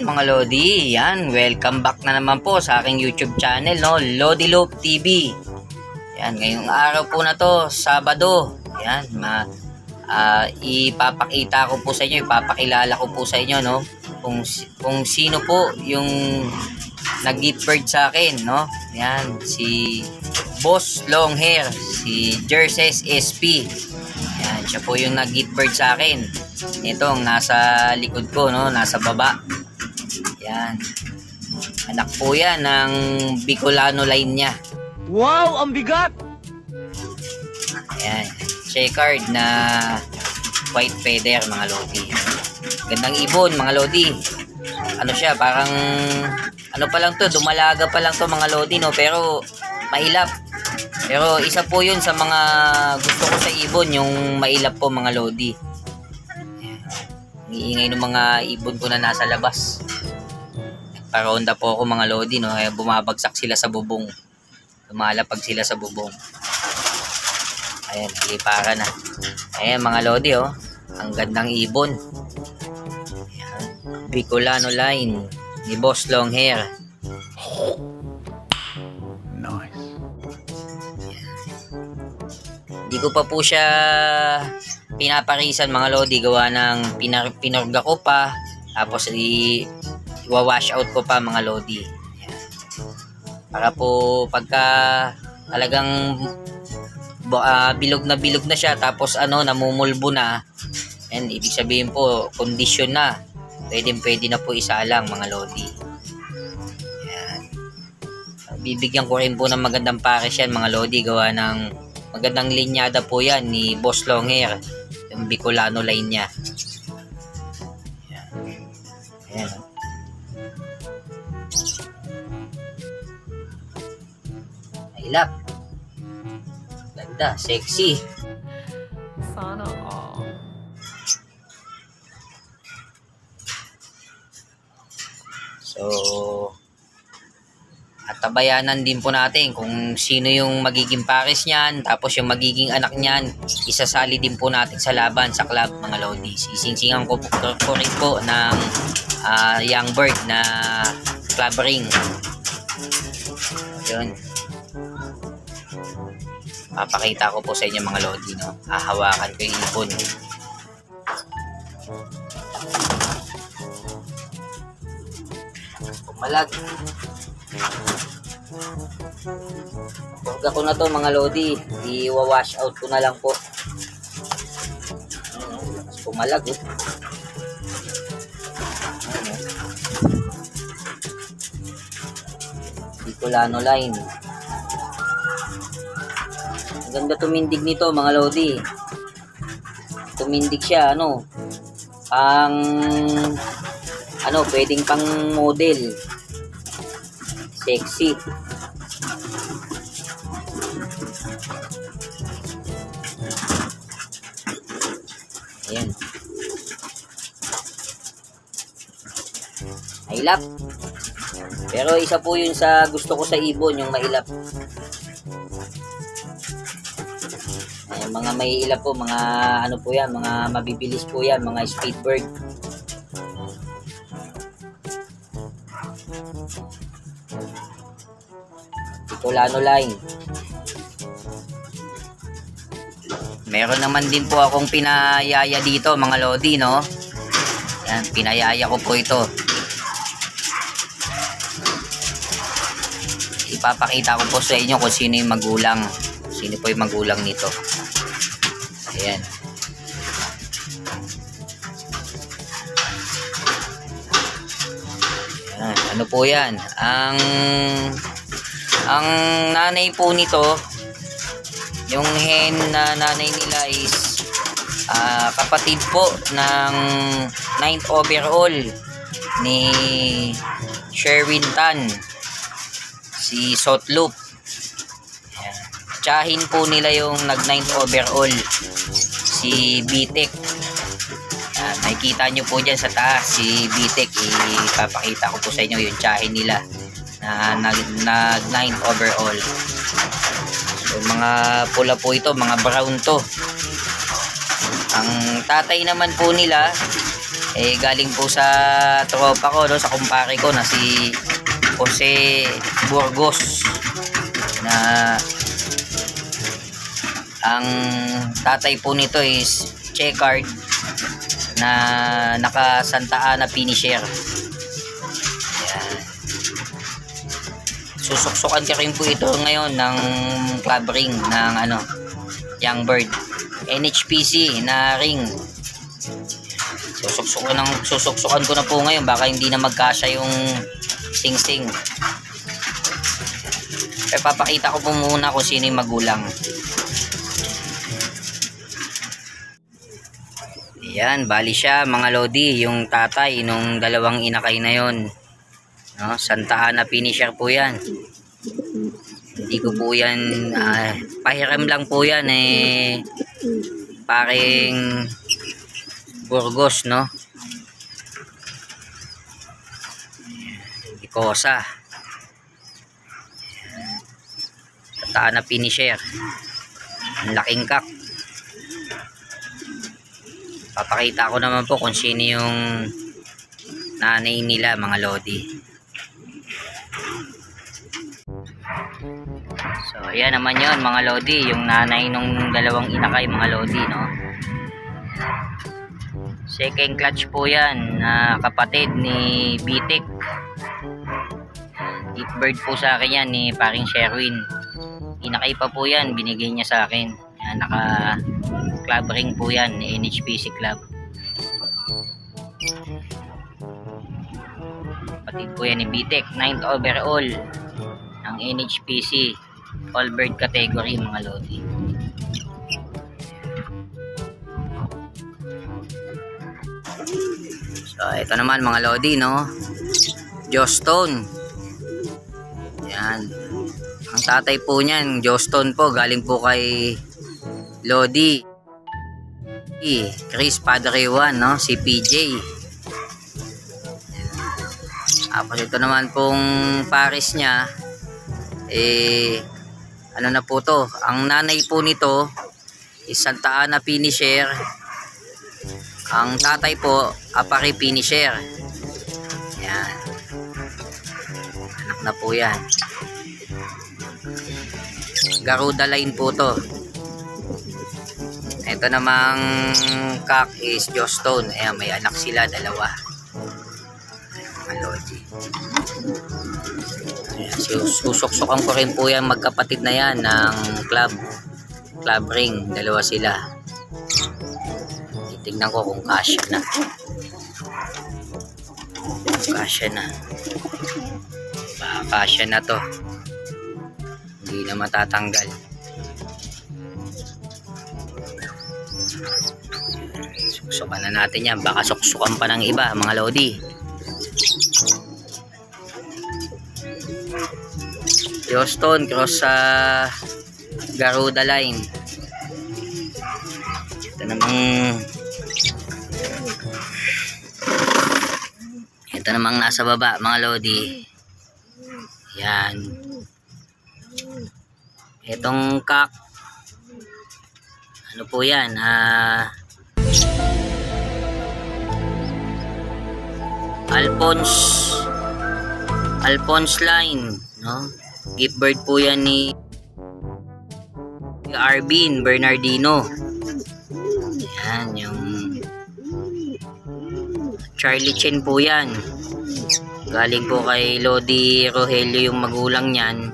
mga Lodi, yan, welcome back na naman po sa aking YouTube channel, no, Lodi Loop TV. Yan, ngayong araw po na to, Sabado. Yan, ipapakita ko po sa inyo, ipapakilala ko po sa inyo, no, kung sino po yung nag-gift bird sa akin, no. Yan, si Boss Long Hair, si Jerses SP. Yan, siya po yung nag-gift bird sa akin. Itong nasa likod ko, no, nasa baba. Yan. Anak po yan ng Bicolano line niya. Wow, ang bigat! Ayan. Checkered na white feather, mga Lodi. Gandang ibon, mga Lodi. Ano siya, parang ano pa lang to, dumalaga pa lang to, mga Lodi, no, pero mailap. Pero isa po yun sa mga gusto ko sa ibon, yung mailap po, mga Lodi. Iingay ng mga ibon ko na nasa labas. Paronda po ako, mga Lodi, no, kaya bumabagsak sila sa bubong. Lumalapag sila sa bubong. Ayan, naliparan na. Ayan, mga Lodi, oh. Ang gandang ibon. Ayan. Bicolano line ni Boss Long Hair. Nice. Hindi ko pa po siya pinaparisan, mga Lodi, gawa ng pinurga ko pa, tapos i-wash out ko pa, mga Lodi. Ayan. Para po pagka talagang bilog na siya, tapos namumulbo na, and ibig sabihin po condition na, pwede na po isalang, mga Lodi. Ayan. Bibigyan ko rin po ng magandang pares yan, mga Lodi, gawa ng magandang linyada po yan ni Boss Long Hair, yung Bicolano line niya. Ayan. Ayan. Mailap. Ganda, sexy. Sana all. So, at tabayanan din po natin kung sino yung magiging pares niyan, tapos yung magiging anak niyan, isasali din po natin sa laban sa club, mga Lodi. Sisingsingan ko rin po ng young bird na club ring. Yun. Papakita ko po sa inyo, mga Lodi, no? Hahawakan ko yung ibon. Pumalag. Pagka ko na to, mga Lodi, i-wash out ko na lang po. Mas pumalag, oh. Bicolano line. Ang ganda tumindig nito, mga Lodi. Tumindig siya, pwedeng pang model. Sexy. Ayan. Mailap. Pero isa po yun sa gusto ko sa ibon, yung mailap. Ayan, mga mailap po, mga po yan, mga mabibilis po yan, mga speed bird. Bicolano line. Meron naman din po akong pinayaya dito, mga Lodi, no? Yan, pinayaya ko po ito. Ipapakita ko po sa inyo kung sino yung magulang. Sino po yung magulang nito. Ayan. Ayan. Ano po yan? Ang nanay po nito, yung hen na nanay nila is kapatid po ng 9th overall ni Sherwin Tan, si Sotloop. Tsahin po nila yung nag 9th overall, si Bitek. Nakikita nyo po dyan sa taas si Bitek. Ipapakita ko po sa inyo yung tsahin nila na nag 9th overall. So, mga pula po ito, mga brown to. Ang tatay naman po nila galing po sa tropa ko, no, sa kumpare ko na si Jose Burgos, na ang tatay po nito is checkered na naka Santa Ana finisher. Ayan. Susuksukan ka rin po ito ngayon ng club ring ng Young Bird NHPC na ring. Susuksukan ko na po ngayon, baka hindi na magkasya yung sing-sing. Pero papakita ko po muna kung sino yung magulang. Ayan, bali siya mga lodi, yung tatay nung dalawang inakay na yon, no? Santa Ana finisher po yan. Hindi ko po yan pahiram lang po yan, paring Burgos, no? Ikosa Santa Ana finisher, ang laking kak. Papakita ko naman po kung sino yung nanay nila mga lodi. So ayan naman yun mga lodi, yung nanay nung dalawang inakay mga lodi, no? Second clutch po yan, na kapatid ni Bitek. Deep bird po sa akin yan ni paring Sherwin. Inakay pa po yan, binigay niya sa akin. Yan, naka club ring po yan ni NHPC Club. Kapatid po yan ni Bitek, 9th overall ng NHPC all bird category mga lodi. So ito naman mga lodi, no, Jostone. Yan, ang tatay po niyan Jostone po, galing po kay Lodi Chris Padre 1, no, si PJ. Tapos ito naman pong pares niya, ano na po to, ang nanay po nito is Santa Ana finisher, ang tatay po Apari finisher. Yan, anak na po yan. Garuda line po to. Ito namang kak is Jostone. Ayan, may anak sila, dalawa. Mga lodi. Susuksukan ko rin po yan, magkapatid na yan ng club ring. Dalawa sila. Titignan ko kung kasya na. Kasya na. Baka kasya na to. Hindi na matatanggal. Suksukan na natin yan, baka suksukan pa ng iba mga lodi. Jostone cross sa Garuda line. Ito namang nasa baba mga lodi. Yan, itong kak, ano po yan, Alphonse line, no? Gift bird po yan ni Arvin Bernardino. Yan, yung Charlie Chen po yan, galing po kay Lodi Rogelio yung magulang niyan.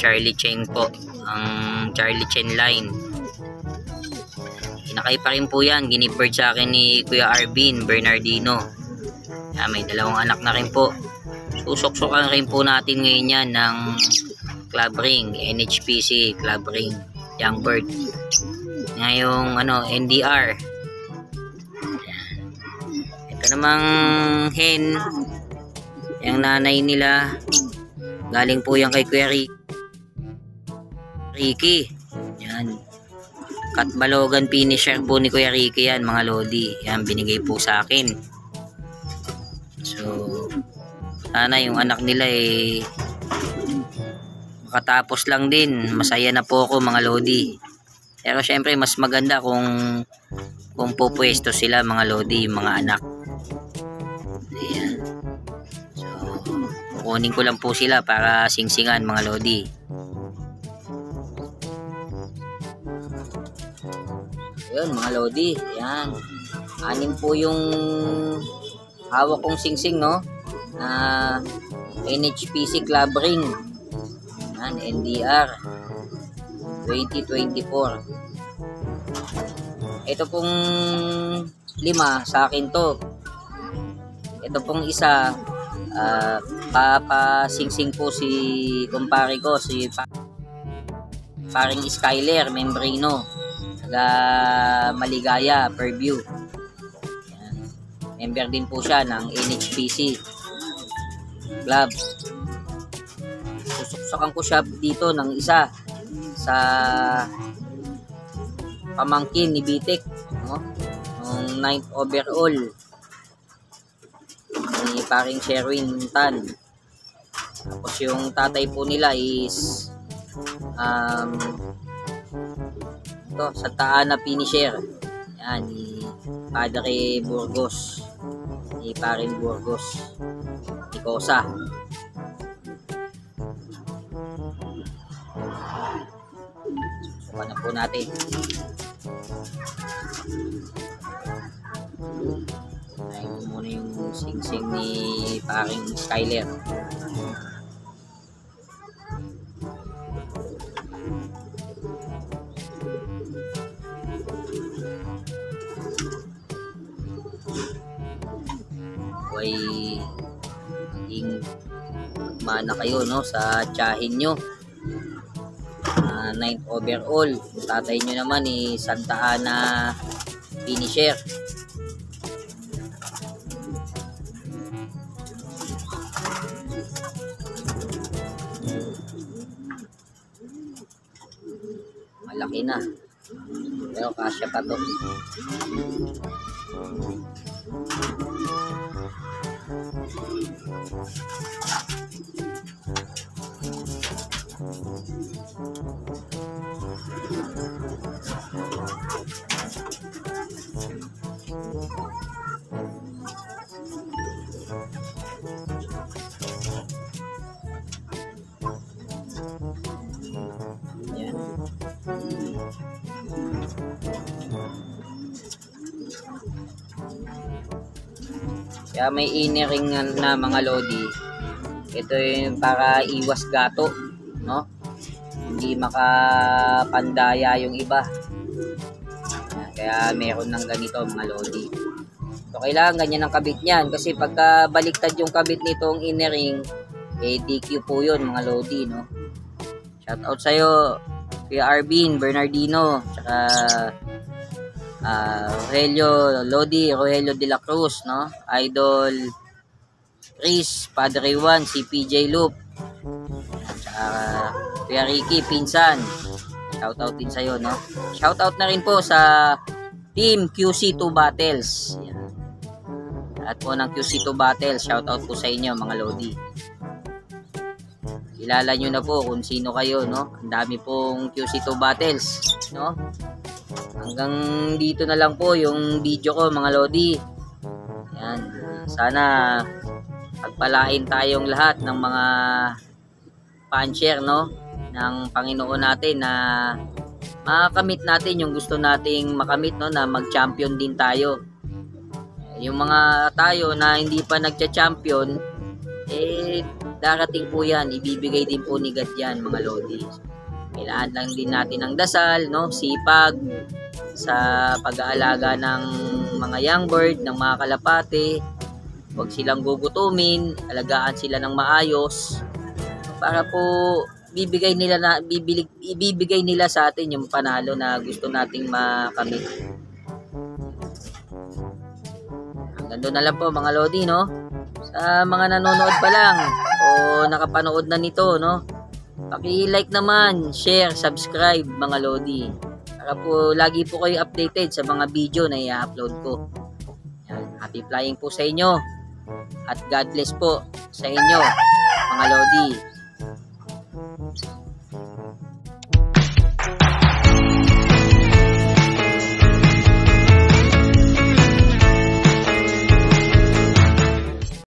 Charlie Chen po, ang Charlie Chen line. Inakay pa rin po yan, ginibird sa akin ni Kuya Arvin Bernardino. Yan, may dalawang anak na rin po. Susuksukan rin po natin ngayon yan ng club ring, NHPC club ring, Young Bird. Ngayong NDR. Yan. Ito namang hen, yung nanay nila, galing po yan kay Kuya Ricky. Yan, Katbalogan finisher po ni Kuya Ricky yan mga lodi. Yan, binigay po sa akin. So sana yung anak nila makatapos lang din, masaya na po ako mga lodi. Pero syempre mas maganda kung kung pupwesto sila mga lodi, yung mga anak. Ayan. So, kukunin ko lang po sila para singsingan mga lodi. Ayun mga lodi, ayan. 6 po yung hawak kong singsing, no? Na NHPC Club Ring. Ayan, NDR 2024. Ito pong 5 sa akin to. Ito pong isa, papasingsing po si kumpare ko, si paring Skyler Membrino, taga Maligaya, Fairview. Ayan. Member din po siya ng NHPC Club. Susuksakan ko siya dito ng isa sa pamangkin ni Bitek, no? Nung 9th overall ni paring Sherwin Tan. Tapos yung tatay po nila is Santa Ana finisher. Yan, ni Padre Burgos, ni paring Burgos ni Kosa. Susukan na po natin. Ayun ko muna yung singsing ni paring Skyler. Ay maging mana kayo, no, sa tiyahin nyo. 9th overall. Tatay nyo naman ni Santa Ana finisher. Malaki na, pero kasya pa to. Kaya may inering na mga lodi. Ito yung para iwas gato, no? Hindi makapandaya yung iba. Kaya meron ng ganito mga lodi. So kailangan ganyan ang kabit niyan, kasi pagka baliktad yung kabit nitong inering, DQ po yun mga lodi, no? Shout out sa'yo, Kuya Arvin Bernardino, tsaka Rogelio Lodi, Rogelio de la Cruz, no? Idol Chris, Padre Juan, si PJ Loop, Kuya Ricky Pinsan. Shout out din sa'yo, no? Shout out na rin po sa Team QC2 Battles. Yan. Lahat po ng QC2 Battles, shout out po sa inyo mga lodi. Kilala nyo na po kung sino kayo, no? Ang dami pong QC2 Battles, no? Hanggang dito na lang po yung video ko mga lodi. Yan. Sana pagpalain tayong lahat ng mga puncher, no, ng Panginoon natin, na makakamit natin yung gusto nating makamit, no, na mag-champion din tayo. Yung mga tayo na hindi pa nagcha-champion, darating po yan, ibibigay din po ni God yan mga lodi. Kailangan lang din natin ng dasal, no, sipag sa pag-aalaga ng mga young bird, ng mga kalapate. Huwag silang gugutumin, alagaan sila ng maayos para po ibibigay nila sa atin yung panalo na gusto nating makamit. Hanggang doon na lang po mga lodi, no? Sa mga nanonood pa lang o nakapanood na nito, no, paki-like naman, share, subscribe mga lodi, para po lagi po kayo updated sa mga video na i-upload ko. Yan. Happy flying po sa inyo at God bless po sa inyo mga lodi.